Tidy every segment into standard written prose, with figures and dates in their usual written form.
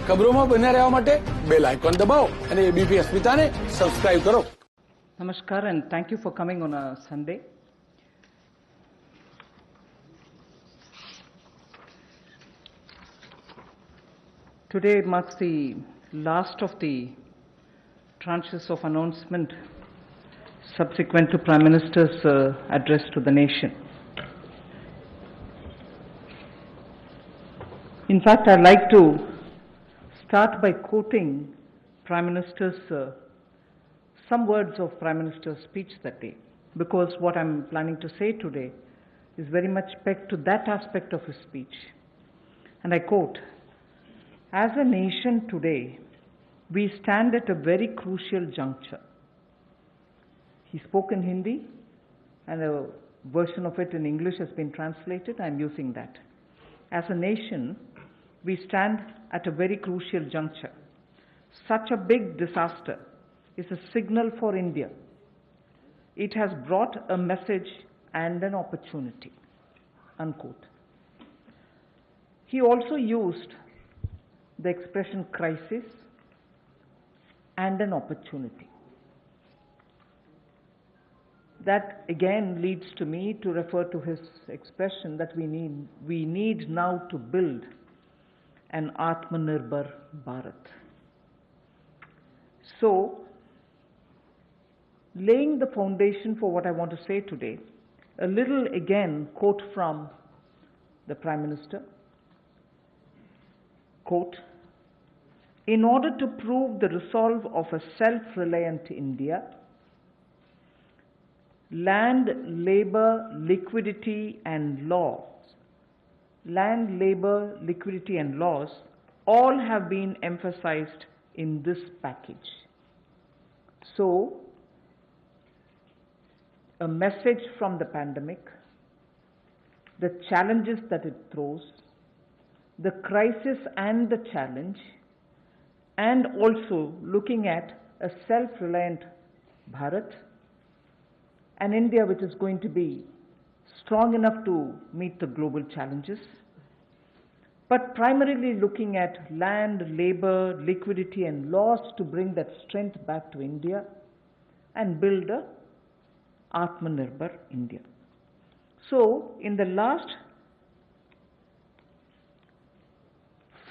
ખબરોમાં બન્યા રહેવા માટે બેલ આઇકોન દબાવો અને એબીપી અસ્મિતાને સબસ્ક્રાઇબ કરો. Namaskar and thank you for coming on a Sunday. Today marks the last of the tranches of announcement subsequent to Prime Minister's address to the nation. In fact, I'd like to start by quoting Prime Minister's some words of Prime Minister's speech that day, because what I'm planning to say today is very much pegged to that aspect of his speech. And I quote, "As a nation today, we stand at a very crucial juncture." He spoke in Hindi, and a version of it in English has been translated. I'm using that. As a nation, we stand at a very crucial juncture. Such a big disaster is a signal for India. It has brought a message and an opportunity, unquote. He also used the expression crisis and an opportunity. That again leads to me to refer to his expression that we need now to build an Atmanirbhar Bharat. So, laying the foundation for what I want to say today, a little again quote from the Prime Minister. Quote, "In order to prove the resolve of a self-reliant India, land, labor, liquidity and laws all have been emphasized in this package." So, a message from the pandemic, the challenges that it throws, the crisis and the challenge, and also looking at a self-reliant Bharat, an India which is going to be strong enough to meet the global challenges, but primarily looking at land, labor, liquidity and laws to bring that strength back to India and build a Atmanirbhar India. So, in the last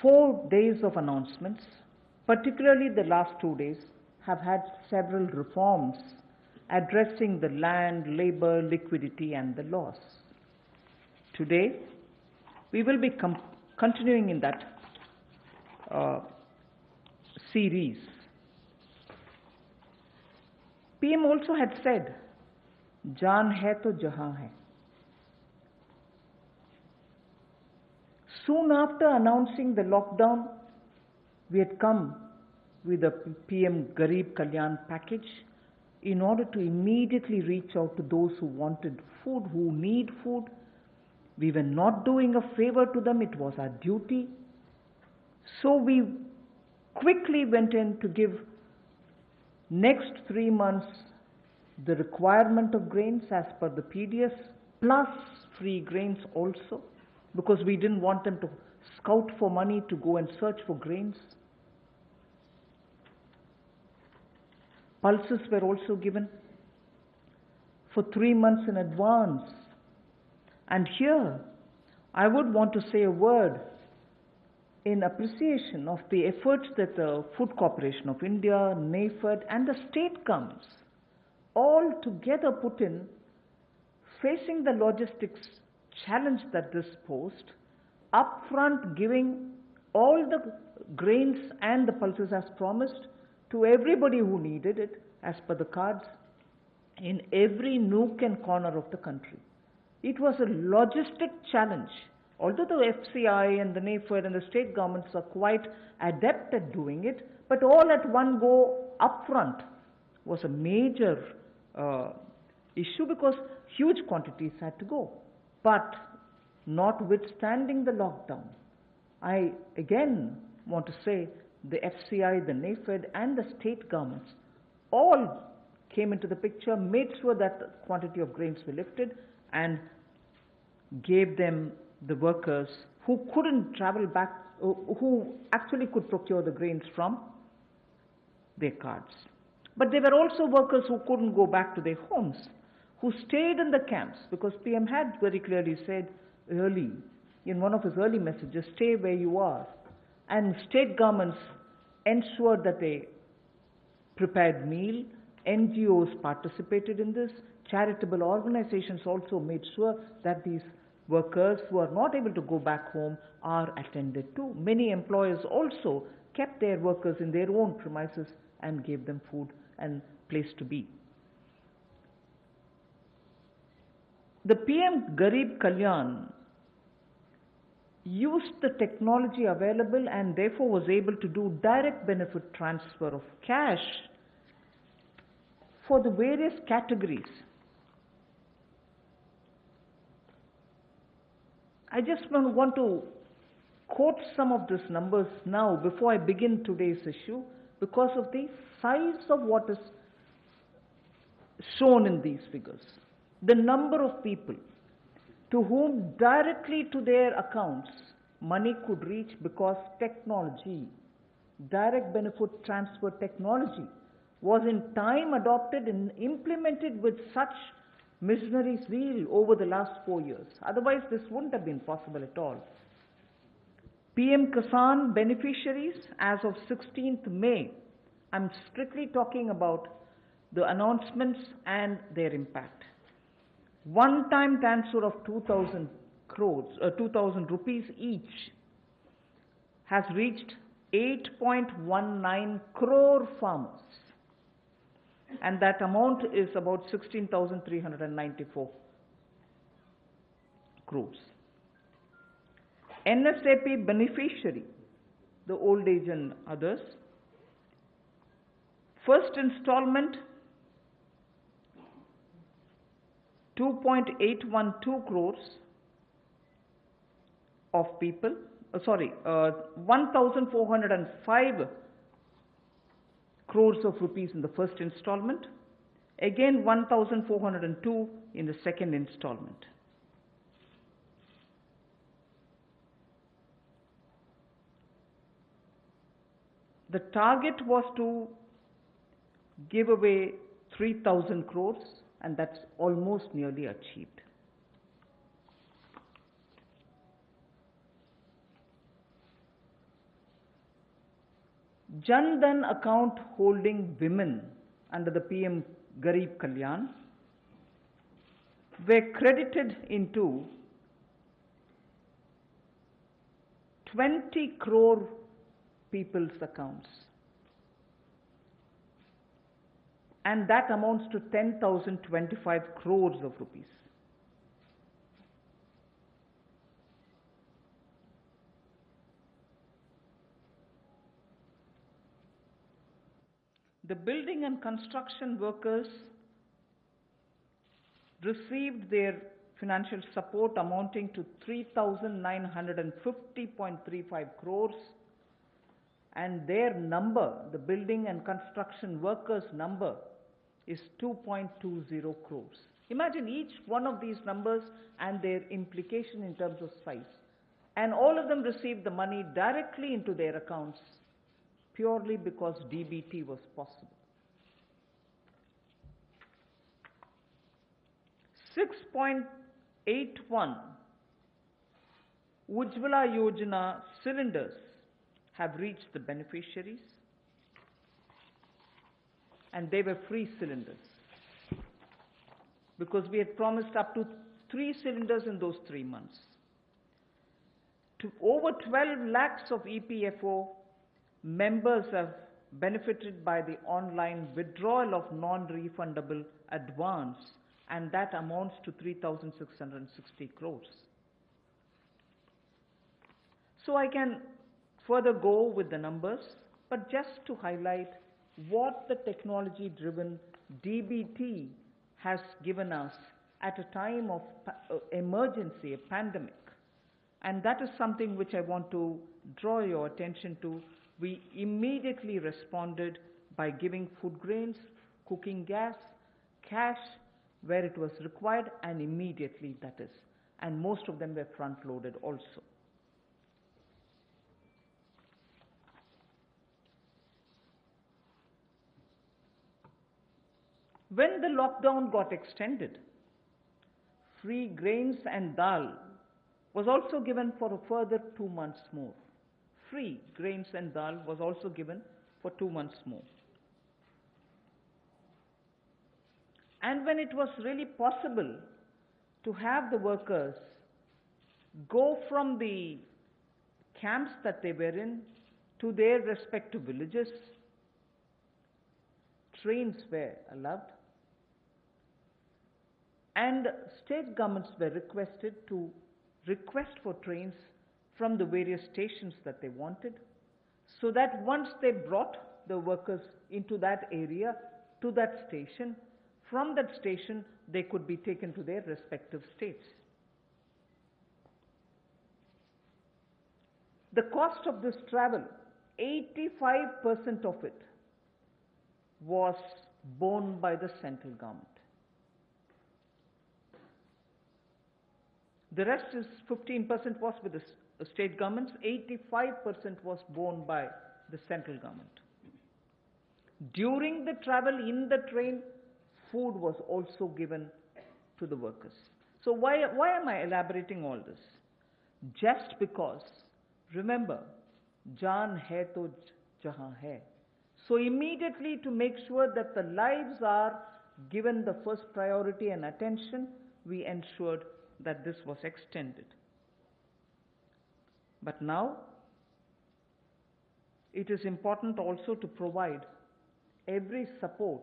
4 days of announcements, particularly the last 2 days, have had several reforms addressing the land, labor, liquidity and the laws. Today, we will be continuing in that series. PM also had said, "Jaan hai to jahan hai." Soon after announcing the lockdown, we had come with the PM Garib Kalyan package in order to immediately reach out to those who wanted food, who need food. We were not doing a favor to them, it was our duty. So we quickly went in to give next 3 months the requirement of grains as per the PDS, plus free grains also, because we didn't want them to scout for money to go and search for grains. Pulses were also given for 3 months in advance. And here, I would want to say a word in appreciation of the efforts that the Food Corporation of India, NAFED and the state governments all together put in, facing the logistics challenge that this posed, upfront giving all the grains and the pulses as promised to everybody who needed it as per the cards in every nook and corner of the country. It was a logistic challenge. Although the FCI and the NAFED and the state governments are quite adept at doing it, but all at one go upfront was a major issue because huge quantities had to go. But notwithstanding the lockdown, I again want to say the FCI, the NAFED and the state governments all came into the picture, made sure that the quantity of grains were lifted and gave them the workers who couldn't travel back who actually could procure the grains from their cards. But there were also workers who couldn't go back to their homes, who stayed in the camps, because PM had very clearly said early, in one of his early messages, stay where you are. And state governments ensured that they prepared meal, NGOs participated in this, charitable organizations also made sure that these workers who are not able to go back home are attended to. Many employers also kept their workers in their own premises and gave them food and place to be. The PM Garib Kalyan used the technology available and therefore was able to do direct benefit transfer of cash for the various categories. I just want to quote some of these numbers now before I begin today's issue, because of the size of what is shown in these figures. The number of people to whom directly to their accounts money could reach because technology, direct benefit transfer technology, was in time adopted and implemented with such missionary zeal over the last 4 years. Otherwise, this wouldn't have been possible at all. PM Kisan beneficiaries as of 16th May, I'm strictly talking about the announcements and their impact. One-time transfer of 2,000 rupees each has reached 8.19 crore farmers, and that amount is about 16,394 crores. NSAP beneficiary, the old age and others, first installment 2.812 crores of people, 1,405 crores of rupees in the first installment, again 1,402 in the second installment. The target was to give away 3,000 crores, and that's almost nearly achieved. Jan Dhan account holding women under the PM Garib Kalyan were credited into 20 crore people's accounts, and that amounts to 10,025 crores of rupees. The building and construction workers received their financial support amounting to 3,950.35 crores, and their number, the building and construction workers' number, is 2.20 crores. Imagine each one of these numbers and their implication in terms of size. And all of them received the money directly into their accounts purely because DBT was possible. 6.81 Ujjwala Yojana cylinders have reached the beneficiaries, and they were free cylinders because we had promised up to 3 cylinders in those 3 months. To over 12 lakhs of EPFO members have benefited by the online withdrawal of non-refundable advance, and that amounts to 3,660 crores. So I can further go with the numbers, but just to highlight what the technology-driven DBT has given us at a time of emergency, a pandemic. And that is something which I want to draw your attention to. We immediately responded by giving food grains, cooking gas, cash where it was required, and immediately, that is. And most of them were front-loaded also. When the lockdown got extended, free grains and dal was also given for a further 2 months more. Free grains and dal was also given for 2 months more. And when it was really possible to have the workers go from the camps that they were in to their respective villages, trains were allowed, and state governments were requested to request for trains from the various stations that they wanted, so that once they brought the workers into that area, to that station, from that station they could be taken to their respective states. The cost of this travel, 85% of it was borne by the central government. The rest is 15% was with the state governments, 85% was borne by the central government. During the travel in the train, food was also given to the workers. So why am I elaborating all this? Just because, remember, jaan hai to jahan hai. So immediately, to make sure that the lives are given the first priority and attention, we ensured that this was extended. But now, it is important also to provide every support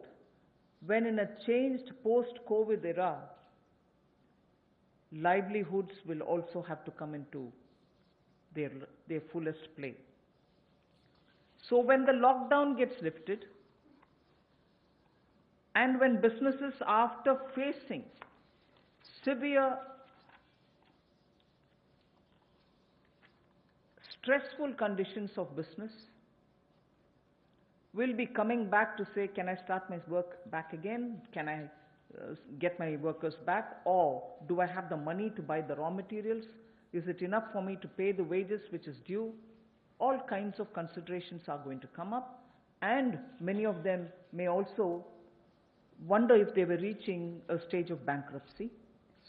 when in a changed post-COVID era, livelihoods will also have to come into their fullest play. So when the lockdown gets lifted, and when businesses, after facing severe, stressful conditions of business, will be coming back to say, can I start my work back again? Can I get my workers back? Or do I have the money to buy the raw materials? Is it enough for me to pay the wages which is due? All kinds of considerations are going to come up, and many of them may also wonder if they were reaching a stage of bankruptcy.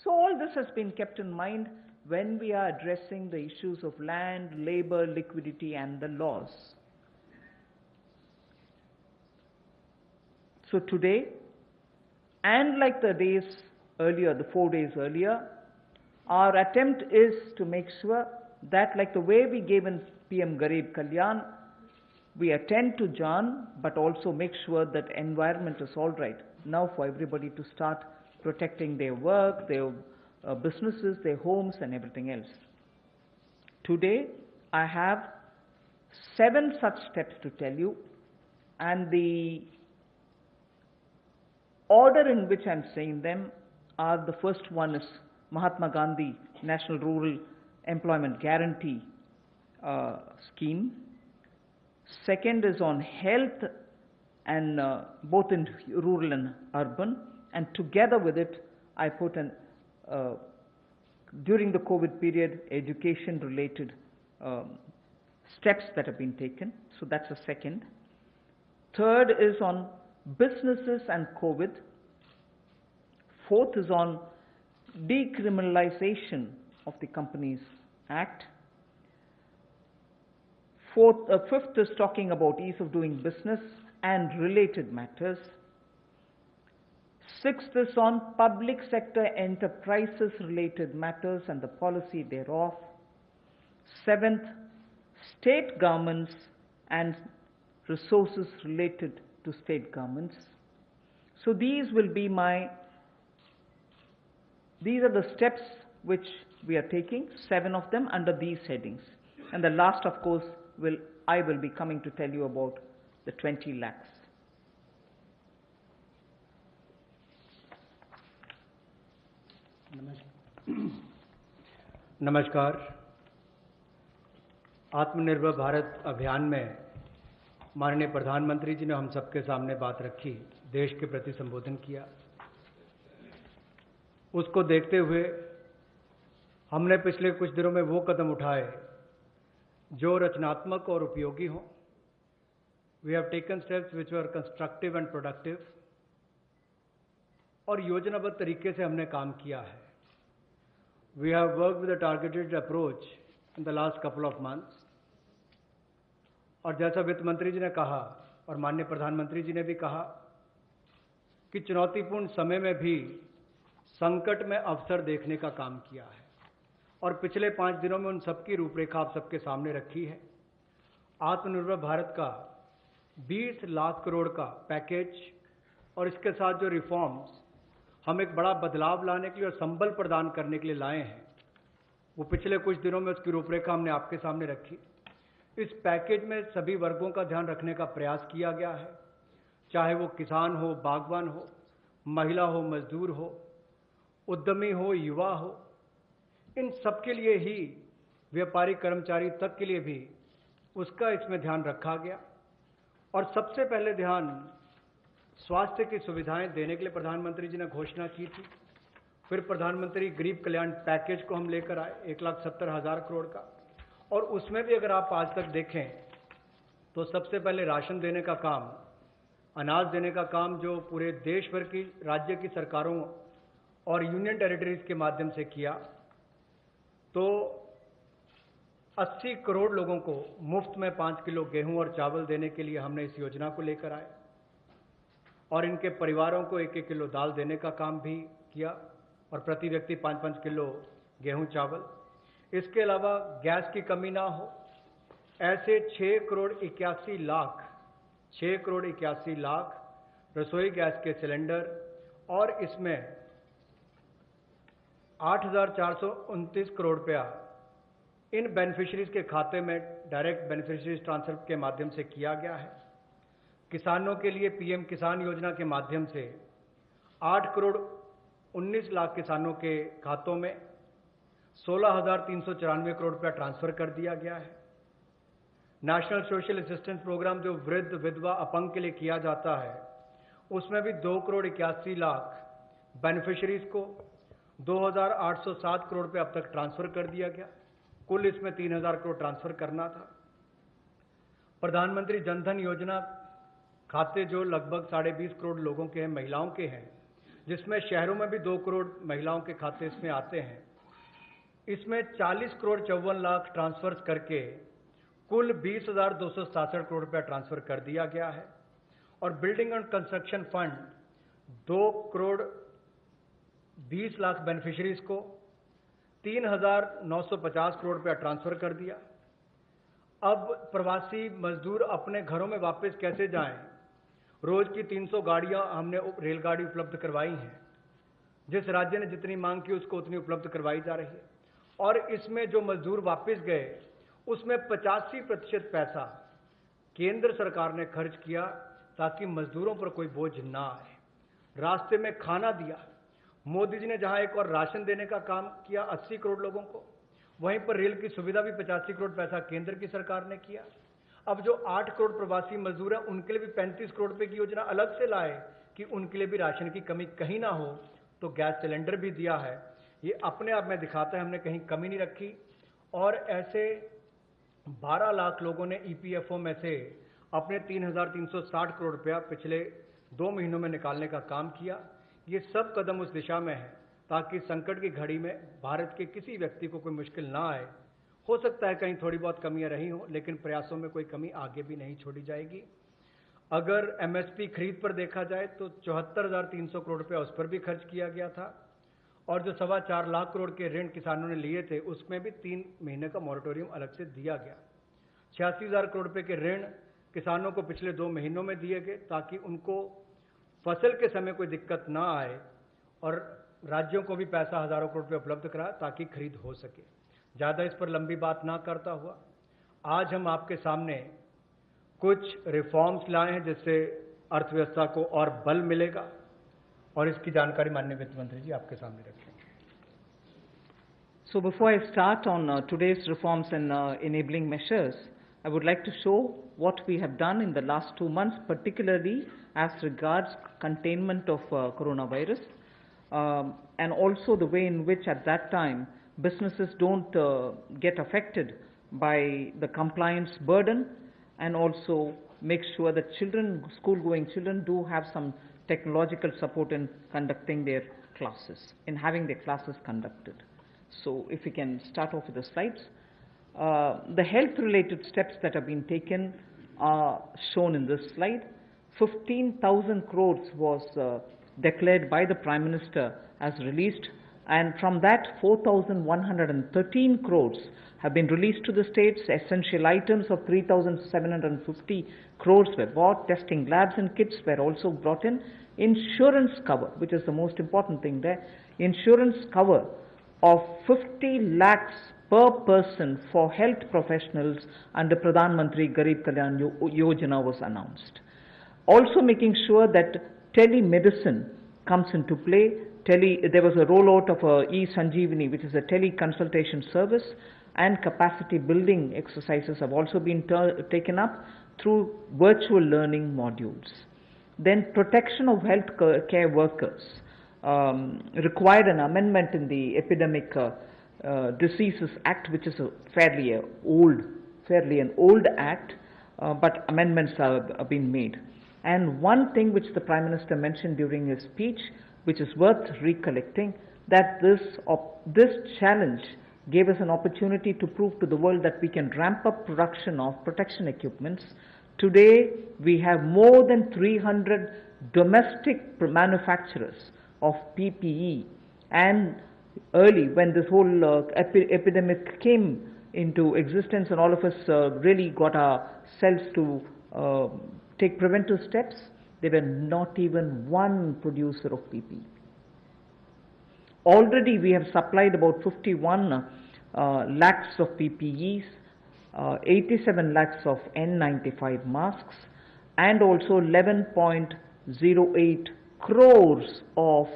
So all this has been kept in mind when we are addressing the issues of land, labor, liquidity, and the laws. So today, and like the days earlier, the 4 days earlier, our attempt is to make sure that, like the way we gave in PM Garib Kalyan, we attend to Jaan, but also make sure that environment is all right now for everybody to start protecting their work, their businesses, their homes, and everything else. Today, I have 7 such steps to tell you, and the order in which I'm saying them are: the first one is Mahatma Gandhi National Rural Employment Guarantee Scheme. Second is on health, and both in rural and urban. And together with it, I put an during the COVID period, education-related steps that have been taken. So that's the second. Third is on businesses and COVID. Fourth is on decriminalization of the Companies Act. Fifth is talking about ease of doing business and related matters. Sixth is on public sector enterprises related matters and the policy thereof. Seventh, state governments and resources related to state governments. So these are the steps which we are taking, 7 of them under these headings. And the last, of course, I will be coming to tell you about the 20 lakhs. नमस्कार। आत्मनिर्भर भारत अभियान में माननीय प्रधानमंत्री जी ने हम सबके सामने बात रखी, देश के प्रति संबोधन किया। उसको देखते हुए हमने पिछले कुछ दिनों में वो कदम उठाए जो रचनात्मक और उपयोगी हों। We have taken steps which were constructive and productive. और योजनाबद्ध तरीके से हमने काम किया है। We have work with a targeted approach in the last couple of months. और जैसा वित्त मंत्री जी ने कहा और माननीय प्रधानमंत्री जी ने भी कहा कि चुनौतीपूर्ण समय में भी संकट में अवसर देखने का काम किया है, और पिछले 5 दिनों में उन सबकी रूपरेखा आप सबके सामने रखी है। आत्मनिर्भर भारत का 20 लाख करोड़ का पैकेज और इसके साथ जो रिफॉर्म्स हम एक बड़ा बदलाव लाने के लिए और संबल प्रदान करने के लिए लाए हैं, वो पिछले कुछ दिनों में उसकी रूपरेखा हमने आपके सामने रखी। इस पैकेज में सभी वर्गों का ध्यान रखने का प्रयास किया गया है, चाहे वो किसान हो, बागवान हो, महिला हो, मजदूर हो, उद्यमी हो, युवा हो, इन सबके लिए ही, व्यापारी कर्मचारी तक के लिए भी उसका इसमें ध्यान रखा गया। और सबसे पहले ध्यान स्वास्थ्य की सुविधाएं देने के लिए प्रधानमंत्री जी ने घोषणा की थी। फिर प्रधानमंत्री गरीब कल्याण पैकेज को हम लेकर आए 1,70,000 करोड़ का, और उसमें भी अगर आप आज तक देखें तो सबसे पहले राशन देने का काम, अनाज देने का काम जो पूरे देश भर की राज्य की सरकारों और यूनियन टेरिटरीज के माध्यम से किया, तो 80 करोड़ लोगों को मुफ्त में 5 किलो गेहूं और चावल देने के लिए हमने इस योजना को लेकर आए, और इनके परिवारों को 1-1 किलो दाल देने का काम भी किया, और प्रति व्यक्ति 5-5 किलो गेहूं चावल। इसके अलावा गैस की कमी ना हो, ऐसे 6 करोड़ 81 लाख रसोई गैस के सिलेंडर, और इसमें 8,429 करोड़ रुपया इन बेनिफिशियरीज के खाते में डायरेक्ट बेनिफिशियरीज ट्रांसफर के माध्यम से किया गया है। किसानों के लिए पीएम किसान योजना के माध्यम से 8 करोड़ 19 लाख किसानों के खातों में 16,394 करोड़ रुपया ट्रांसफर कर दिया गया है। नेशनल सोशल असिस्टेंस प्रोग्राम जो वृद्ध, विधवा, अपंग के लिए किया जाता है, उसमें भी 2 करोड़ 81 लाख बेनिफिशियरीज को 2,807 करोड़ रुपये अब तक ट्रांसफर कर दिया गया। कुल इसमें 3,000 करोड़ ट्रांसफर करना था। प्रधानमंत्री जनधन योजना खाते जो लगभग 20.5 करोड़ लोगों के हैं, महिलाओं के हैं, जिसमें शहरों में भी 2 करोड़ महिलाओं के खाते इसमें आते हैं, इसमें 40 करोड़ 54 लाख ट्रांसफर करके कुल 20,267 करोड़ रुपया ट्रांसफर कर दिया गया है। और building and construction fund 2 crore 20 lakh beneficiaries को 3,950 करोड़ रुपया ट्रांसफर कर दिया। अब प्रवासी मजदूर अपने घरों में वापस कैसे जाएं? रोज की 300 गाड़ियां हमने रेलगाड़ी उपलब्ध करवाई हैं। जिस राज्य ने जितनी मांग की उसको उतनी उपलब्ध करवाई जा रही है। और इसमें जो मजदूर वापस गए उसमें 85% पैसा केंद्र सरकार ने खर्च किया ताकि मजदूरों पर कोई बोझ ना आए। रास्ते में खाना दिया। मोदी जी ने जहां एक और राशन देने का काम किया 80 करोड़ लोगों को, वहीं पर रेल की सुविधा भी 85 करोड़ पैसा केंद्र की सरकार ने किया। अब जो 8 करोड़ प्रवासी मजदूर हैं उनके लिए भी 35 करोड़ रुपए की योजना अलग से लाए कि उनके लिए भी राशन की कमी कहीं ना हो, तो गैस सिलेंडर भी दिया है। ये अपने आप में दिखाता है हमने कहीं कमी नहीं रखी। और ऐसे 12 लाख लोगों ने ईपीएफओ में से अपने 3,360 करोड़ रुपया पिछले 2 महीनों में निकालने का काम किया। ये सब कदम उस दिशा में है ताकि संकट की घड़ी में भारत के किसी व्यक्ति को कोई मुश्किल ना आए। हो सकता है कहीं थोड़ी बहुत कमियां रही हो, लेकिन प्रयासों में कोई कमी आगे भी नहीं छोड़ी जाएगी। अगर एमएसपी खरीद पर देखा जाए तो 74,300 करोड़ रुपया उस पर भी खर्च किया गया था। और जो 4.25 लाख करोड़ के ऋण किसानों ने लिए थे उसमें भी 3 महीने का मॉरेटोरियम अलग से दिया गया। 86,000 करोड़ रुपए के ऋण किसानों को पिछले 2 महीनों में दिए गए ताकि उनको फसल के समय कोई दिक्कत ना आए। और राज्यों को भी पैसा हजारों करोड़ रुपये उपलब्ध कराया ताकि खरीद हो सके। ज़्यादा इस पर लंबी बात ना करता हुआ आज हम आपके सामने कुछ रिफॉर्म्स लाए हैं जिससे अर्थव्यवस्था को और बल मिलेगा, और इसकी जानकारी माननीय वित्त मंत्री जी आपके सामने रखेंगे। So before I start on today's reforms and enabling measures, I would like to show what we have done in the last 2 months, particularly as regards containment of coronavirus, and also the way in which at that time businesses don't get affected by the compliance burden, and also make sure that children, school-going children, do have some technological support in conducting their classes, in having their classes conducted. So if we can start off with the slides. The health-related steps that have been taken are shown in this slide. 15,000 crores was declared by the Prime Minister as released, and from that 4,113 crores have been released to the states. Essential items of 3,750 crores were bought. Testing labs and kits were also brought in. Insurance cover, which is the most important thing there, insurance cover of 50 lakhs per person for health professionals under Pradhan Mantri Garib Kalyan Yojana was announced. Also making sure that telemedicine comes into play. There was a rollout of e-Sanjeevani, which is a teleconsultation service, and capacity building exercises have also been taken up through virtual learning modules. Then protection of health care workers required an amendment in the Epidemic Diseases Act, which is a fairly an old act, but amendments have been made. And one thing which the Prime Minister mentioned during his speech, which is worth recollecting, that this challenge gave us an opportunity to prove to the world that we can ramp up production of protection equipments. Today, we have more than 300 domestic manufacturers of PPE, and early when this whole epidemic came into existence and all of us really got ourselves to take preventive steps, there were not even one producer of PPE. Already we have supplied about 51 lakhs of PPEs, 87 lakhs of N95 masks, and also 11.08 crores of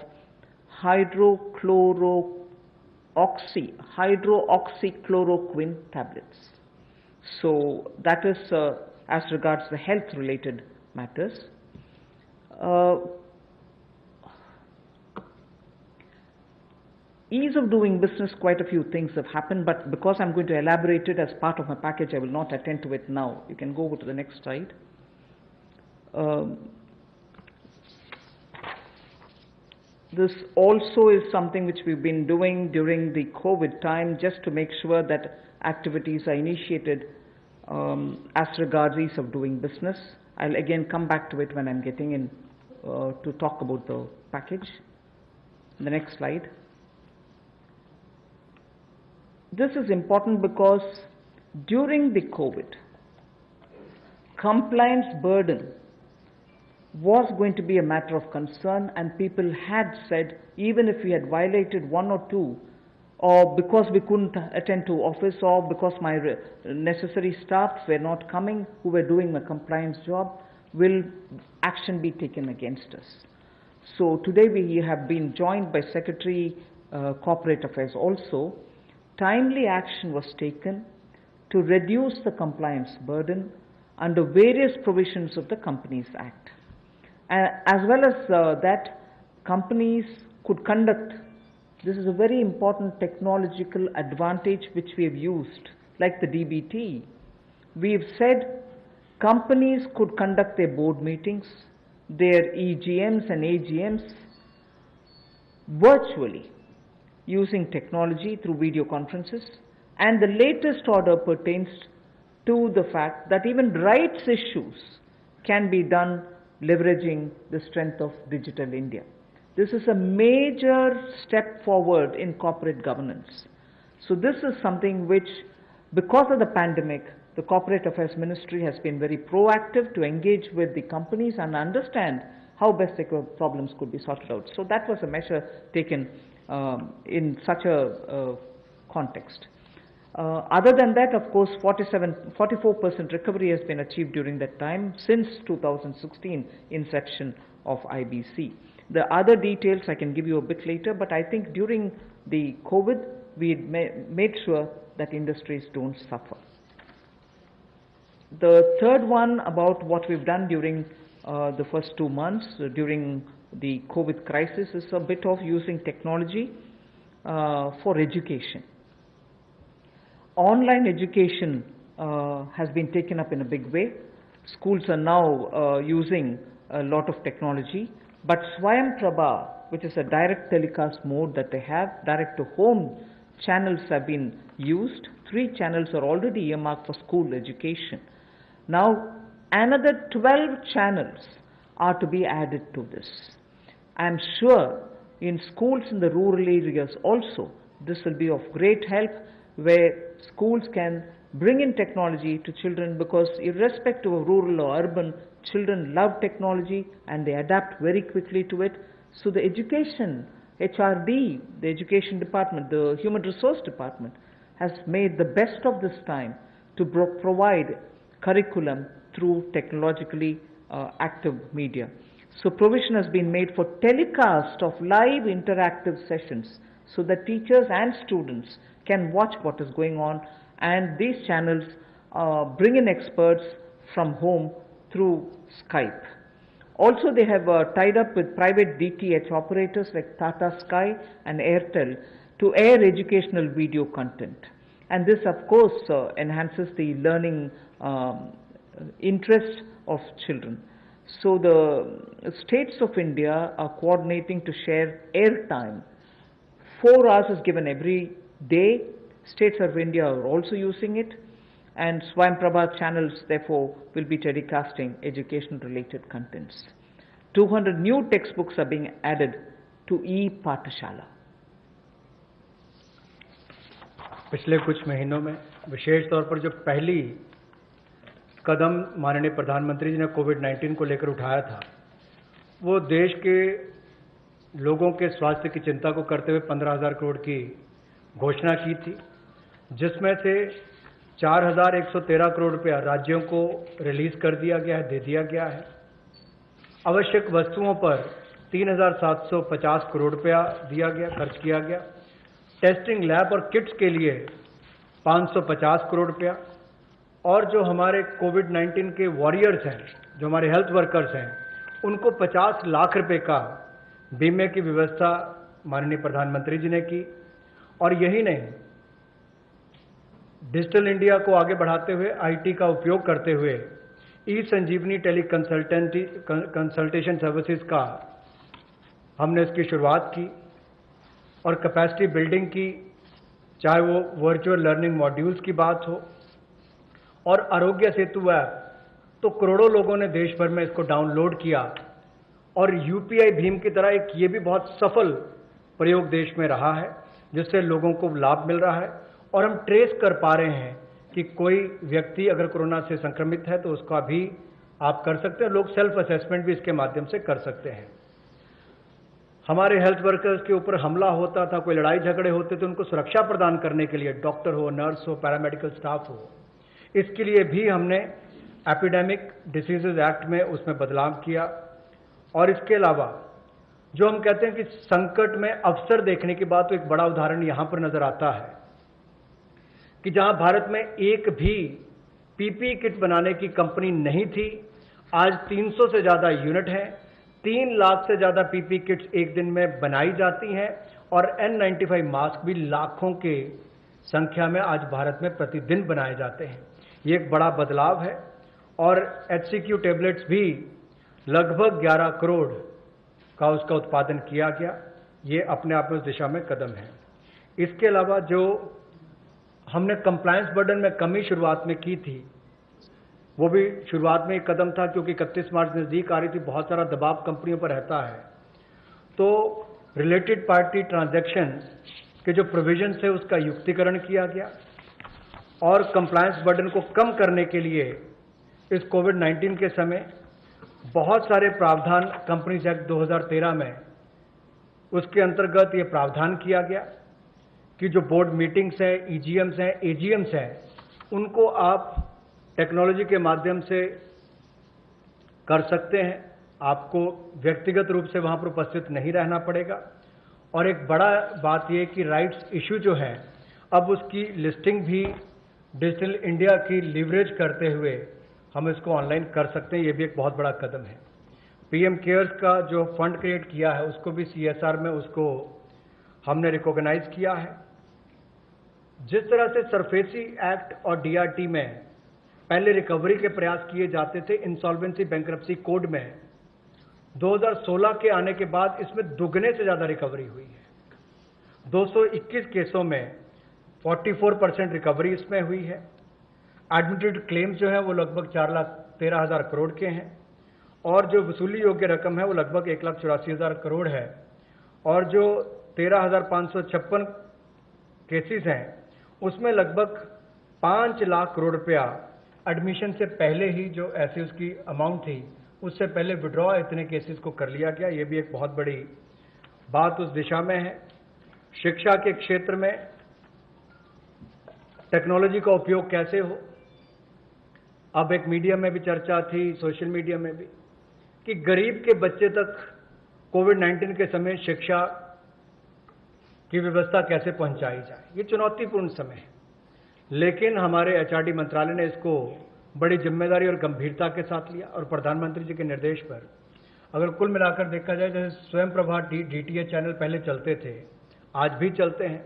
hydroxychloroquine tablets. So that is as regards the health related matters. Ease of doing business, quite a few things have happened, but because I'm going to elaborate it as part of my package, I will not attend to it now. You can go over to the next slide. This also is something which we've been doing during the COVID time, just to make sure that activities are initiated as regards ease of doing business. I'll again come back to it when I'm getting in to talk about the package. The next slide. This is important because during the COVID, compliance burden was going to be a matter of concern, and people had said, even if we had violated one or two, or because we couldn't attend to office, or because my necessary staffs were not coming who were doing my compliance job, will action be taken against us? So today we have been joined by Secretary Corporate Affairs also. Timely action was taken to reduce the compliance burden under various provisions of the Companies Act. As well as that, companies could conduct, this is a very important technological advantage which we have used, like the DBT. We have said companies could conduct their board meetings, their EGMs and AGMs virtually using technology through video conferences, and the latest order pertains to the fact that even rights issues can be done leveraging the strength of Digital India. This is a major step forward in corporate governance. So this is something which, because of the pandemic, the Corporate Affairs Ministry has been very proactive to engage with the companies and understand how best their problems could be sorted out. So that was a measure taken in such a context. Other than that, of course, 44% recovery has been achieved during that time since 2016 inception of IBC. The other details I can give you a bit later, but I think during the COVID, we made sure that industries don't suffer. The third one about what we've done during the first 2 months during the COVID crisis is a bit of using technology for education. Online education has been taken up in a big way. Schools are now using a lot of technology. But Swayam Prabha, which is a direct telecast mode that they have, direct to home channels have been used. 3 channels are already earmarked for school education. Now, another 12 channels are to be added to this. I am sure in schools in the rural areas also, this will be of great help, where schools can bring in technology to children, because irrespective of rural or urban, children love technology and they adapt very quickly to it. So the education, HRD, the education department, the human resource department, has made the best of this time to provide curriculum through technologically active media. So provision has been made for telecast of live interactive sessions so that teachers and students can watch what is going on, and these channels bring in experts from home through Skype. Also, they have tied up with private DTH operators like Tata Sky and Airtel to air educational video content. And this, of course, enhances the learning interest of children. So the states of India are coordinating to share airtime. 4 hours is given every day. States of India are also using it, and Swayam Prabha channels therefore will be telecasting education related contents. 200 new textbooks are being added to e-Pathshala. पिछले कुछ महीनों में विशेष तौर पर जो पहली कदम माननीय प्रधानमंत्री जी ने कोविड-19 को लेकर उठाया था, वो देश के लोगों के स्वास्थ्य की चिंता को करते हुए 15,000 करोड़ की घोषणा की थी, जिसमें से 4,113 करोड़ रुपया राज्यों को रिलीज कर दिया गया है, दे दिया गया है। आवश्यक वस्तुओं पर 3,750 करोड़ रुपया दिया गया, खर्च किया गया। टेस्टिंग लैब और किट्स के लिए 550 करोड़ रुपया, और जो हमारे कोविड-19 के वॉरियर्स हैं, जो हमारे हेल्थ वर्कर्स हैं, उनको 50 लाख रुपए का बीमे की व्यवस्था माननीय प्रधानमंत्री जी ने की। और यही नहीं, डिजिटल इंडिया को आगे बढ़ाते हुए आईटी का उपयोग करते हुए ई संजीवनी टेली कंसल्टेशन सर्विसेज का हमने इसकी शुरुआत की और कैपेसिटी बिल्डिंग की, चाहे वो वर्चुअल लर्निंग मॉड्यूल्स की बात हो और आरोग्य सेतु ऐप, तो करोड़ों लोगों ने देश भर में इसको डाउनलोड किया और यूपीआई भीम की तरह एक ये भी बहुत सफल प्रयोग देश में रहा है, जिससे लोगों को लाभ मिल रहा है। और हम ट्रेस कर पा रहे हैं कि कोई व्यक्ति अगर कोरोना से संक्रमित है तो उसका भी आप कर सकते हैं, लोग सेल्फ असेसमेंट भी इसके माध्यम से कर सकते हैं। हमारे हेल्थ वर्कर्स के ऊपर हमला होता था, कोई लड़ाई झगड़े होते तो उनको सुरक्षा प्रदान करने के लिए डॉक्टर हो, नर्स हो, पैरामेडिकल स्टाफ हो, इसके लिए भी हमने एपिडेमिक डिसीजेज एक्ट में उसमें बदलाव किया। और इसके अलावा जो हम कहते हैं कि संकट में अवसर देखने की बात, तो एक बड़ा उदाहरण यहां पर नजर आता है कि जहां भारत में एक भी पीपीई किट बनाने की कंपनी नहीं थी, आज 300 से ज्यादा यूनिट हैं, 3 लाख से ज्यादा पीपीई किट्स एक दिन में बनाई जाती हैं और N95 मास्क भी लाखों के संख्या में आज भारत में प्रतिदिन बनाए जाते हैं। ये एक बड़ा बदलाव है। और HCQ टेबलेट्स भी लगभग 11 करोड़ का उसका उत्पादन किया गया। ये अपने आप में उस दिशा में कदम है। इसके अलावा जो हमने कंप्लायंस बर्डन में कमी शुरुआत में की थी, वो भी शुरुआत में एक कदम था, क्योंकि 31 मार्च नजदीक आ रही थी, बहुत सारा दबाव कंपनियों पर रहता है। तो रिलेटेड पार्टी ट्रांजैक्शन के जो प्रोविजन है उसका युक्तिकरण किया गया और कंप्लायंस बर्डन को कम करने के लिए इस कोविड-19 के समय बहुत सारे प्रावधान कंपनीज एक्ट 2013 में उसके अंतर्गत ये प्रावधान किया गया कि जो बोर्ड मीटिंग्स हैं, ईजीएम्स हैं, एजीएम्स हैं, उनको आप टेक्नोलॉजी के माध्यम से कर सकते हैं। आपको व्यक्तिगत रूप से वहां पर उपस्थित नहीं रहना पड़ेगा। और एक बड़ा बात यह कि राइट्स इशू जो है, अब उसकी लिस्टिंग भी डिजिटल इंडिया की लीवरेज करते हुए हम इसको ऑनलाइन कर सकते हैं। ये भी एक बहुत बड़ा कदम है। पीएम केयर्स का जो फंड क्रिएट किया है, उसको भी सीएसआर में उसको हमने रिकॉग्नाइज किया है। जिस तरह से सरफेसी एक्ट और डीआरटी में पहले रिकवरी के प्रयास किए जाते थे, इंसॉल्वेंसी बैंक्रप्सी कोड में 2016 के आने के बाद इसमें दुगने से ज्यादा रिकवरी हुई है। 221 केसों में 44% रिकवरी इसमें हुई है। एडमिटेड क्लेम्स जो है वो लगभग 4,13,000 करोड़ के हैं और जो वसूली योग्य रकम है वो लगभग 1,84,000 करोड़ है और जो 13,556 केसेस हैं उसमें लगभग 5 लाख करोड़ रुपया एडमिशन से पहले ही जो ऐसी उसकी अमाउंट थी उससे पहले विड्रॉ इतने केसेस को कर लिया गया। ये भी एक बहुत बड़ी बात उस दिशा में है। शिक्षा के क्षेत्र में टेक्नोलॉजी का उपयोग कैसे हो, अब एक मीडिया में भी चर्चा थी, सोशल मीडिया में भी, कि गरीब के बच्चे तक कोविड-19 के समय शिक्षा की व्यवस्था कैसे पहुंचाई जाए। ये चुनौतीपूर्ण समय है, लेकिन हमारे एचआरडी मंत्रालय ने इसको बड़ी जिम्मेदारी और गंभीरता के साथ लिया और प्रधानमंत्री जी के निर्देश पर अगर कुल मिलाकर देखा जाए, जैसे स्वयं प्रभा डीटीएच चैनल पहले चलते थे, आज भी चलते हैं,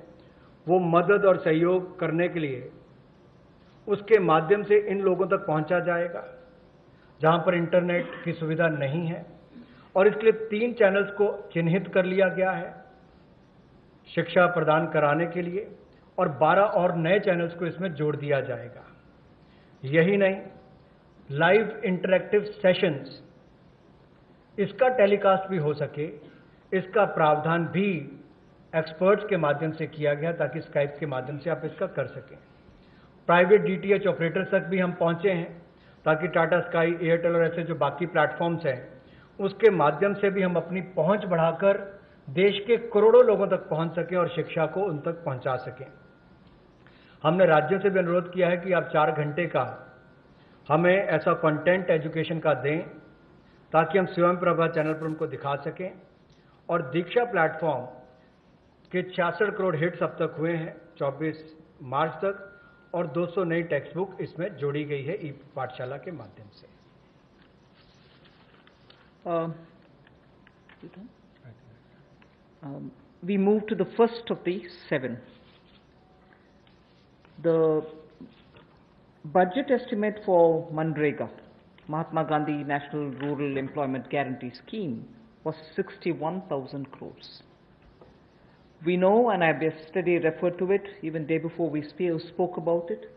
वो मदद और सहयोग करने के लिए उसके माध्यम से इन लोगों तक पहुंचा जाएगा जहां पर इंटरनेट की सुविधा नहीं है और इसके लिए 3 चैनल्स को चिन्हित कर लिया गया है शिक्षा प्रदान कराने के लिए और 12 और नए चैनल्स को इसमें जोड़ दिया जाएगा। यही नहीं, लाइव इंटरैक्टिव सेशंस इसका टेलीकास्ट भी हो सके, इसका प्रावधान भी एक्सपर्ट्स के माध्यम से किया गया ताकि स्काइप के माध्यम से आप इसका कर सकें। प्राइवेट डीटीएच ऑपरेटर्स तक भी हम पहुंचे हैं ताकि टाटा स्काई, एयरटेल और ऐसे जो बाकी प्लेटफॉर्म्स हैं उसके माध्यम से भी हम अपनी पहुंच बढ़ाकर देश के करोड़ों लोगों तक पहुंच सकें और शिक्षा को उन तक पहुंचा सकें। हमने राज्यों से भी अनुरोध किया है कि आप 4 घंटे का हमें ऐसा कंटेंट एजुकेशन का दें ताकि हम स्वयं प्रभा चैनल पर उनको दिखा सकें और दीक्षा प्लेटफॉर्म के 66 करोड़ हिट्स अब तक हुए हैं 24 मार्च तक और 200 नई टेक्स्ट बुक इसमें जोड़ी गई है ई पाठशाला के माध्यम से। We move to the first of the 7. The budget estimate for Manrega, Mahatma Gandhi National Rural Employment Guarantee Scheme, was 61,000 crores. We know, and I yesterday referred to it, even day before we spoke about it,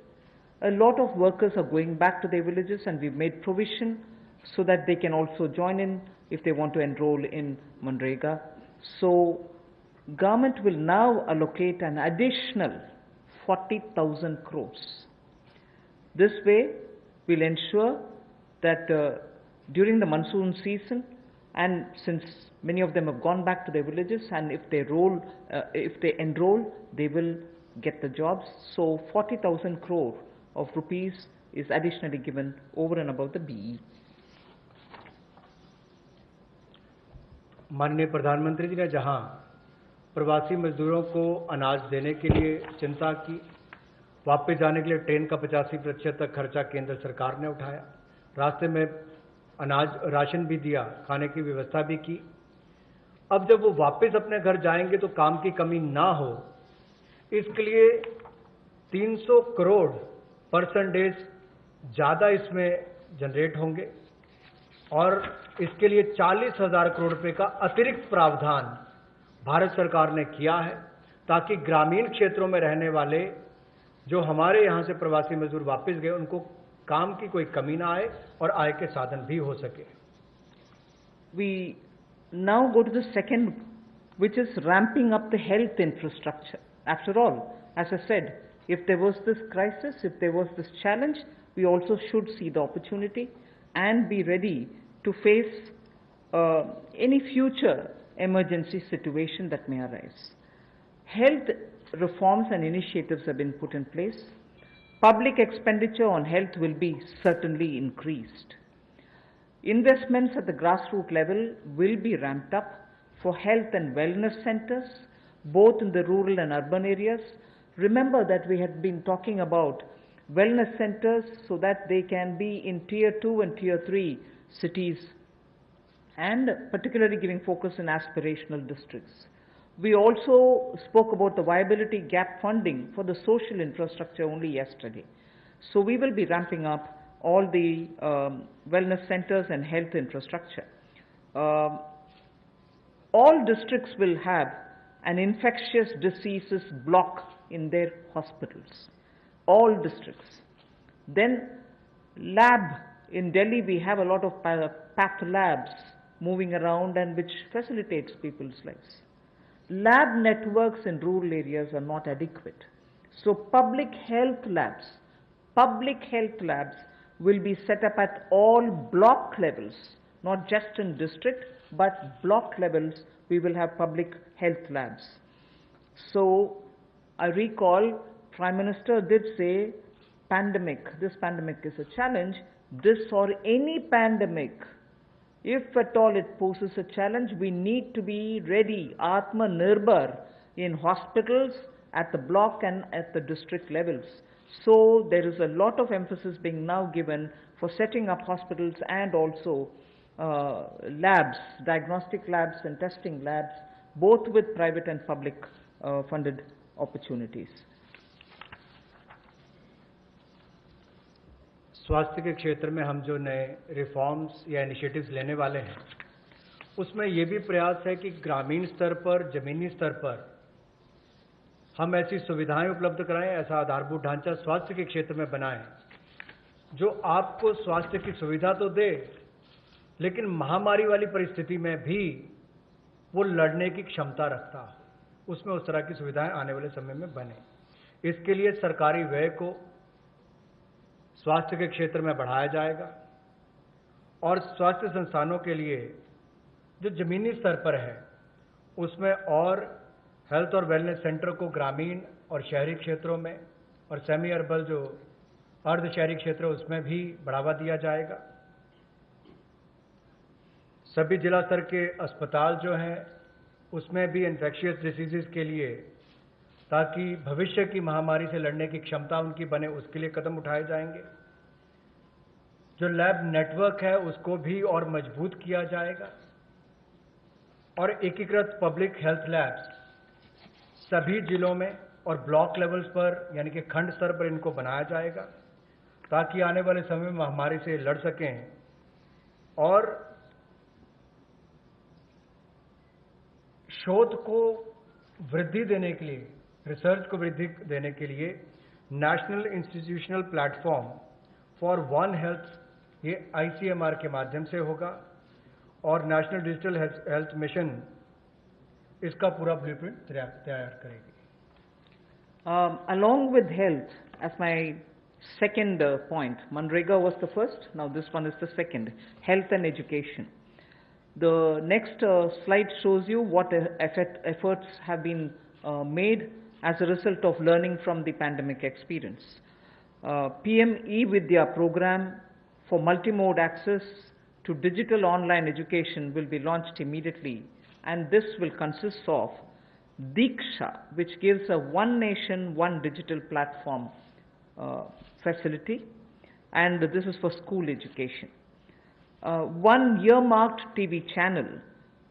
a lot of workers are going back to their villages and we've made provision so that they can also join in if they want to enroll in Manrega. So, government will now allocate an additional 40,000 crores. This way, we'll ensure that during the monsoon season, and since many of them have gone back to their villages, and if they enroll, they will get the jobs. So 40,000 crore of rupees is additionally given over and above the BE. माननीय प्रधानमंत्री जी ने जहां प्रवासी मजदूरों को अनाज देने के लिए चिंता की, वापस जाने के लिए ट्रेन का 85% तक खर्चा केंद्र सरकार ने उठाया, रास्ते में अनाज राशन भी दिया, खाने की व्यवस्था भी की। अब जब वो वापस अपने घर जाएंगे तो काम की कमी ना हो, इसके लिए 300 करोड़ % ज़्यादा इसमें जनरेट होंगे और इसके लिए 40,000 करोड़ रुपए का अतिरिक्त प्रावधान भारत सरकार ने किया है ताकि ग्रामीण क्षेत्रों में रहने वाले जो हमारे यहाँ से प्रवासी मजदूर वापस गए उनको काम की कोई कमी ना आए और आय के साधन भी हो सके। We now go to the second, which is ramping up the health infrastructure. After all, as I said, if there was this crisis, if there was this challenge, we also should see the opportunity and be ready to face any future emergency situation that may arise. Health reforms and initiatives have been put in place. Public expenditure on health will be certainly increased. Investments at the grassroots level will be ramped up for health and wellness centers, both in the rural and urban areas. Remember that we had been talking about wellness centers so that they can be in tier 2 and tier 3 cities, and particularly giving focus in aspirational districts. We also spoke about the viability gap funding for the social infrastructure only yesterday. So we will be ramping up all the wellness centers and health infrastructure. um, all districts will have an infectious diseases block in their hospitals. All districts. Then lab, in Delhi we have a lot of path labs moving around and which facilitates people's lives. Lab networks in rural areas are not adequate. So public health labs will be set up at all block levels, not just in district, but block levels we will have public health labs. So I recall Prime Minister did say this pandemic is a challenge. This or any pandemic, if at all it poses a challenge, we need to be ready, Atma Nirbhar, in hospitals, at the block and at the district levels. So there is a lot of emphasis being now given for setting up hospitals and also labs, diagnostic labs and testing labs, both with private and public funded opportunities. स्वास्थ्य के क्षेत्र में हम जो नए reforms या initiatives लेने वाले हैं, उसमें ये भी प्रयास है कि ग्रामीण स्तर पर, जमीनी स्तर पर हम ऐसी सुविधाएं उपलब्ध कराएं, ऐसा आधारभूत ढांचा स्वास्थ्य के क्षेत्र में बनाएं जो आपको स्वास्थ्य की सुविधा तो दे, लेकिन महामारी वाली परिस्थिति में भी वो लड़ने की क्षमता रखता हो। उसमें उस तरह की सुविधाएं आने वाले समय में बने। इसके लिए सरकारी व्यय को स्वास्थ्य के क्षेत्र में बढ़ाया जाएगा और स्वास्थ्य संस्थानों के लिए जो जमीनी स्तर पर है उसमें और हेल्थ और वेलनेस सेंटर को ग्रामीण और शहरी क्षेत्रों में और सेमी अर्बन जो अर्ध शहरी क्षेत्र है उसमें भी बढ़ावा दिया जाएगा। सभी जिला स्तर के अस्पताल जो हैं उसमें भी इन्फेक्शियस डिसीजेस के लिए, ताकि भविष्य की महामारी से लड़ने की क्षमता उनकी बने, उसके लिए कदम उठाए जाएंगे। जो लैब नेटवर्क है उसको भी और मजबूत किया जाएगा और एकीकृत पब्लिक हेल्थ लैब्स सभी जिलों में और ब्लॉक लेवल्स पर यानी कि खंड स्तर पर इनको बनाया जाएगा ताकि आने वाले समय में महामारी से लड़ सकें। और शोध को वृद्धि देने के लिए, रिसर्च को वृद्धि देने के लिए national institutional platform for one health, ये ICMR के माध्यम से होगा और नेशनल डिजिटल हेल्थ मिशन इसका पूरा ब्लूप्रिंट तैयार करेगी। Along with health, as my second point, Manrega was the first, now this one is the second, health and education. The next slide shows you what efforts have been made as a result of learning from the pandemic experience. PM eVidya program for multimode access to digital online education will be launched immediately, and this will consist of Diksha, which gives a one nation, one digital platform facility, and this is for school education. One earmarked TV channel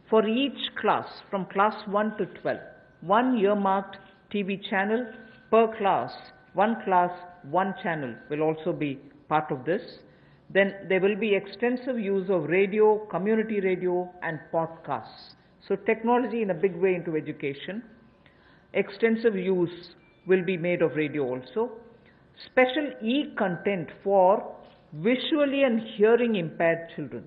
for each class from class 1 to 12. One earmarked TV channel per class, one channel will also be part of this. Then there will be extensive use of radio, community radio and podcasts. So technology in a big way into education. Extensive use will be made of radio also. Special e-content for visually and hearing impaired children.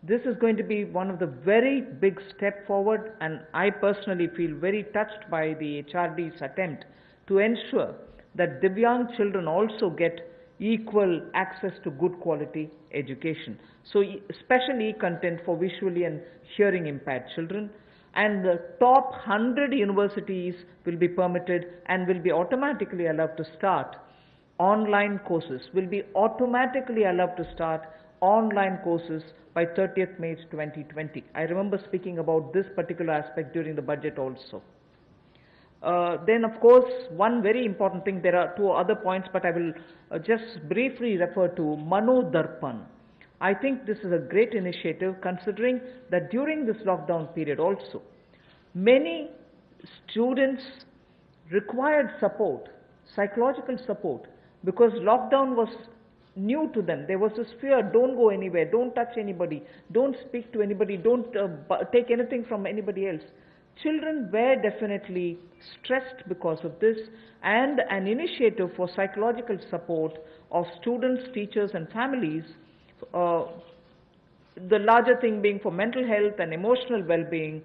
This is going to be one of the very big step forward, and I personally feel very touched by the HRD's attempt to ensure that Divyang children also get equal access to good quality education. So special e-content for visually and hearing impaired children, and the top 100 universities will be permitted and will be automatically allowed to start online courses, by 30th May 2020. I remember speaking about this particular aspect during the budget also. Then of course, one very important thing, there are two other points, but I will just briefly refer to Mano Darpan. I think this is a great initiative, considering that during this lockdown period also, many students required support, psychological support, because lockdown was new to them. There was this fear, don't go anywhere, don't touch anybody, don't speak to anybody, don't take anything from anybody else. Children were definitely stressed because of this, and an initiative for psychological support of students, teachers and families, the larger thing being for mental health and emotional well-being,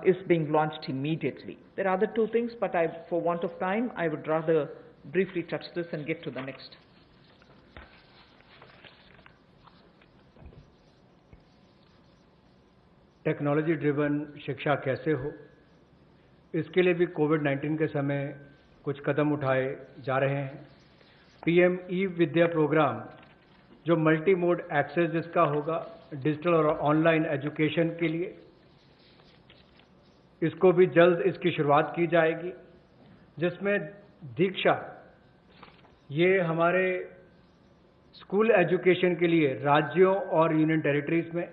is being launched immediately. There are other two things, but for want of time, I would rather briefly touch this and get to the next. Technology driven शिक्षा कैसे हो, इसके लिए भी कोविड-19 के समय कुछ कदम उठाए जा रहे हैं। पीएम ई विद्या प्रोग्राम जो मल्टी मोड एक्सेस जिसका होगा डिजिटल और ऑनलाइन एजुकेशन के लिए, इसको भी जल्द इसकी शुरुआत की जाएगी, जिसमें दीक्षा ये हमारे स्कूल एजुकेशन के लिए राज्यों और यूनियन टेरिटरीज में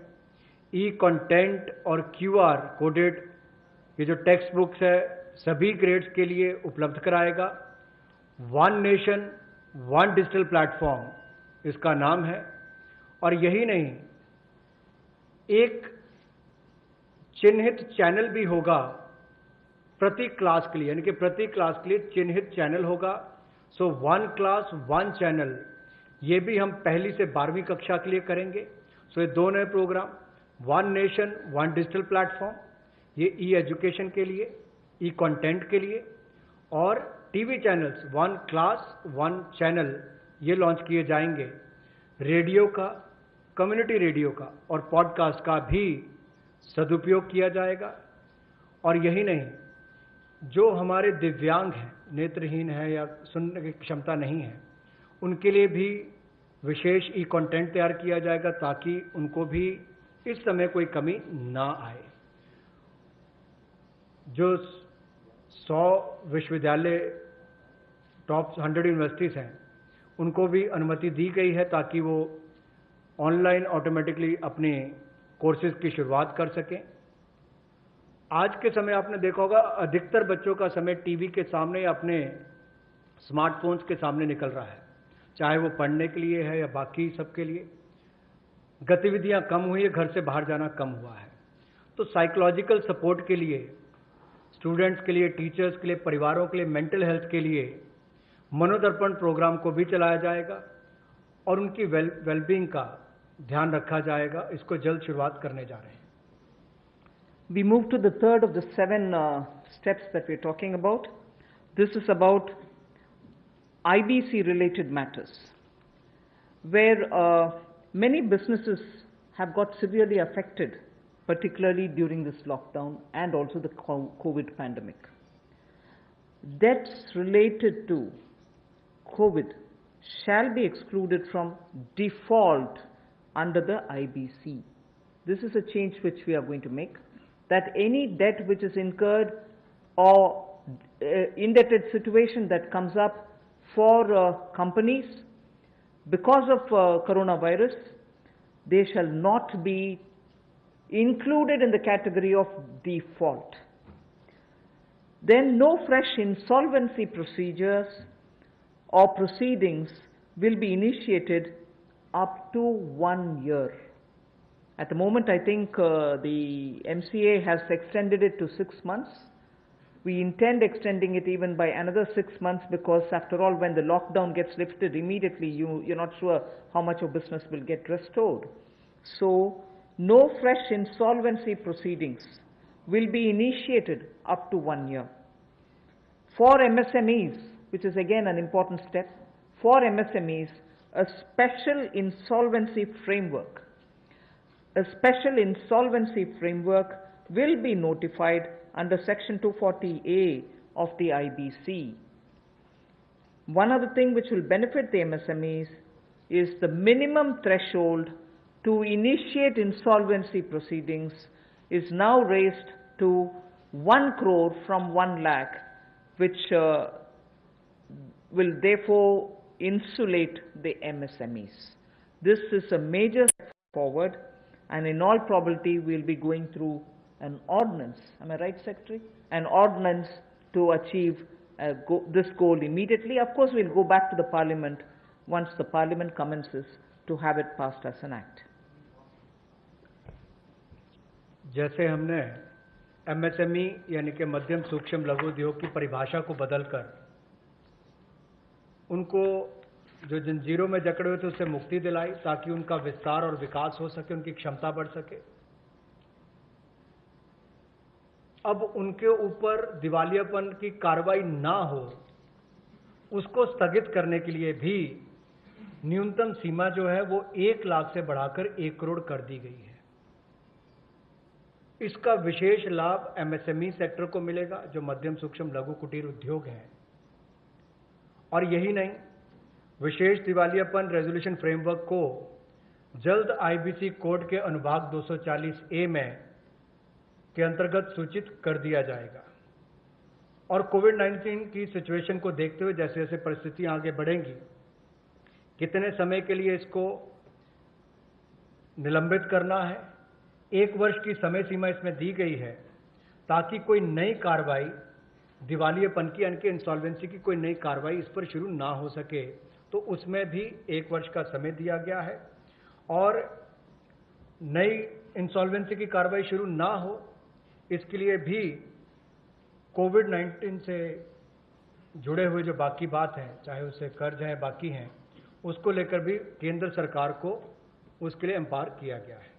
ई कंटेंट और क्यूआर कोडेड ये जो टेक्स्ट बुक्स है सभी ग्रेड्स के लिए उपलब्ध कराएगा। One nation one digital platform इसका नाम है। और यही नहीं, एक चिन्हित चैनल भी होगा प्रति क्लास के लिए, यानी कि प्रति क्लास के लिए चिन्हित चैनल होगा। So one class one channel, ये भी हम पहली से 12वीं कक्षा के लिए करेंगे। सो ये दो नए program, one nation one digital platform, ये ई एजुकेशन के लिए, ई कंटेंट के लिए, और TV channels one class one channel ये लॉन्च किए जाएंगे। रेडियो का, कम्युनिटी रेडियो का और पॉडकास्ट का भी सदुपयोग किया जाएगा। और यही नहीं, जो हमारे दिव्यांग हैं, नेत्रहीन हैं या सुनने की क्षमता नहीं है, उनके लिए भी विशेष ई कंटेंट तैयार किया जाएगा ताकि उनको भी इस समय कोई कमी ना आए। जो 100 विश्वविद्यालय टॉप 100 यूनिवर्सिटीज हैं, उनको भी अनुमति दी गई है ताकि वो ऑनलाइन ऑटोमेटिकली अपने कोर्सेज की शुरुआत कर सकें। आज के समय आपने देखा होगा अधिकतर बच्चों का समय टीवी के सामने या अपने स्मार्टफोन्स के सामने निकल रहा है, चाहे वो पढ़ने के लिए है या बाकी सबके लिए। गतिविधियां कम हुई है, घर से बाहर जाना कम हुआ है। तो साइकोलॉजिकल सपोर्ट के लिए, स्टूडेंट्स के लिए, टीचर्स के लिए, परिवारों के लिए, मेंटल हेल्थ के लिए मनोदर्पण प्रोग्राम को भी चलाया जाएगा और उनकी वेलबींग का ध्यान रखा जाएगा। इसको जल्द शुरुआत करने जा रहे हैं। We move to the third of the 7 steps that we're talking about. This is about IBC related matters, where many businesses have got severely affected, particularly during this lockdown and also the COVID pandemic. Debts related to COVID shall be excluded from default under the IBC. This is a change which we are going to make, that any debt which is incurred or indebted situation that comes up for companies because of coronavirus, they shall not be included in the category of default. Then no fresh insolvency procedures or proceedings will be initiated up to 1 year. At the moment, I think the MCA has extended it to 6 months. We intend extending it even by another 6 months because after all, when the lockdown gets lifted immediately, you're not sure how much of business will get restored. So, no fresh insolvency proceedings will be initiated up to 1 year. For MSMEs, which is again an important step, for MSMEs, a special insolvency framework will be notified under section 240A of the IBC. One other thing which will benefit the MSMEs is the minimum threshold to initiate insolvency proceedings is now raised to 1 crore from 1 lakh, which will therefore insulate the MSMEs. This is a major step forward, and in all probability we'll be going through an ordinance, am I right, Secretary? An ordinance to achieve this goal immediately. Of course, we'll go back to the Parliament once the Parliament commences to have it passed as an act. जैसे हमने MSME यानी कि मध्यम सूक्ष्म लघु उद्योग की परिभाषा को बदलकर उनको जो जंजीरों में जकड़े हुए थे उससे मुक्ति दिलाई ताकि उनका विस्तार और विकास हो सके, उनकी क्षमता बढ़ सके। अब उनके ऊपर दिवालियापन की कार्रवाई ना हो, उसको स्थगित करने के लिए भी न्यूनतम सीमा जो है वो 1 लाख से बढ़ाकर 1 करोड़ कर दी गई है। इसका विशेष लाभ एमएसएमई सेक्टर को मिलेगा जो मध्यम सूक्ष्म लघु कुटीर उद्योग है। और यही नहीं, विशेष दिवालियापन रेजोल्यूशन फ्रेमवर्क को जल्द आईबीसी कोड के अनुभाग 240A में के अंतर्गत सूचित कर दिया जाएगा। और कोविड-19 की सिचुएशन को देखते हुए जैसे जैसे परिस्थितियां आगे बढ़ेंगी, कितने समय के लिए इसको निलंबित करना है, 1 वर्ष की समय सीमा इसमें दी गई है ताकि कोई नई कार्रवाई दिवालियापन की यानी कि इंसॉल्वेंसी की कोई नई कार्रवाई इस पर शुरू ना हो सके, तो उसमें भी 1 वर्ष का समय दिया गया है। और नई इंसॉल्वेंसी की कार्रवाई शुरू ना हो, इसके लिए भी कोविड-19 से जुड़े हुए जो बाकी बात है, चाहे उससे कर्ज है बाकी हैं, उसको लेकर भी केंद्र सरकार को उसके लिए एम्पावर किया गया है।